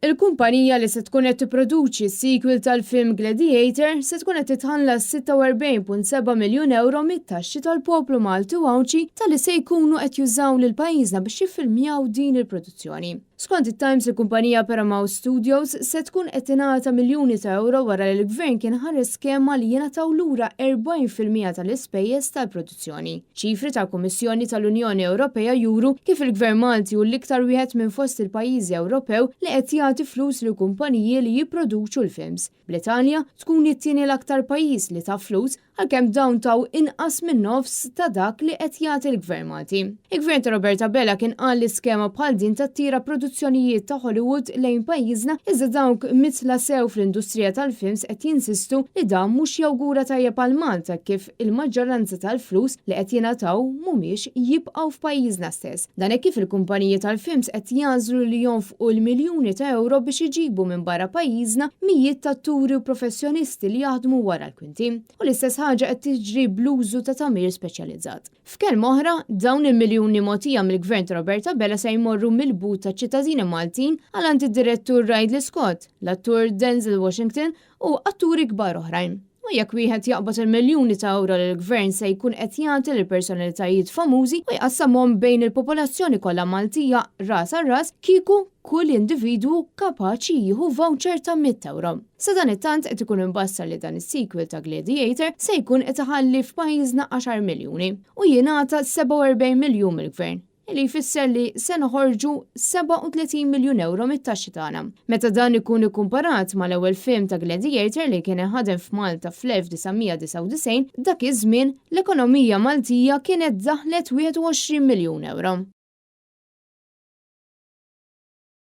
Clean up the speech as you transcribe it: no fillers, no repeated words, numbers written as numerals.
Il-kumpanija li se tkun qed tipproduċi s-sequel tal-film Gladiator se tkun qed titħallas 46.7 miljun euro mit-taxxi tal-poplu Malti u Awċi tal-li se jkunu qed jużaw lil pajjiżna biex jiffilmjaw din il-produzzjoni. Skont it-Times, il-kumpanija Paramount Studios se tkun qed tingħata miljuni ta' euro wara li l-gvern kien ħares skema li jingħataw lura 40% tal-ispejjeż tal-produzzjoni. Ċifri tal-Kummissjoni tal-Unjoni Ewropea juru kif il-Gvern Malti hu l-iktar wieħed minn fost il-pajjiżi Ewropew li qed jagħti flus lil kumpaniji li jipproduċu l-films. Bl-Italja tkun it-tieni l-aktar pajjiż li ta' flus għalkemm dawn taw inqas minn nofs ta' dak li qed jagħti l-Gvern Malti. Il-Gvern ta' Roberta Bella kien qal li skema bħal din tattira produzzjonijiet ta' Hollywood lejn pajjiżna iżda dawk mitla sew fl-industrija tal-films qed jinsistu li dan mhux jawgura tajjeb għal Malta kif il-maġġoranza tal-flus li qed jingħataw mhumiex jibqgħu f'pajjiżna stess. Dan hekk kif il-kumpaniji tal-films qed jażlu li jonfqu l-miljuni ta' euro biex iġibu minn barra pajjiżna mijiet ta' atturi u professjonisti li jaħdmu wara l-kwinti. U l-istess ħaġa qed tiġri bl-użu ta' tagħmir speċjalizzat. F'kelma oħra, dawn il-miljuni mogħtija mill-Gvern ta' Roberta Bella se jmorru mill-but ta' ċittadini Maltin għal id-direttur Ridley Scott, l-attur Denzel Washington u atturi kbar oħrajn. U jekk wieħed jaqbad il-miljuni ta' euro li l-Gvern se jkun qed jagħti lil personalitajiet famużi u jqassamhom bejn il-popolazzjoni kollha Maltija ras ar ras kieku kull individwu kapaċi jieħu voucher ta' 100 euro. Sa dan it-tant qed ikun imbassar li dan is-sequel ta' Gladiator se jkun qed iħalli f'pajjiżna 10 miljuni u jingħata 47 miljun mill-Gvern. Li jfisser li se noħorġu 37 miljun euro mit-taxxi tagħna. Meta dan ikun ikkumparat mal-ewwel film ta' Gladiator li kien iħadem f'Malta fl-1999, dak iż-żmien l-ekonomija Maltija kienet daħlet 21 miljun euro.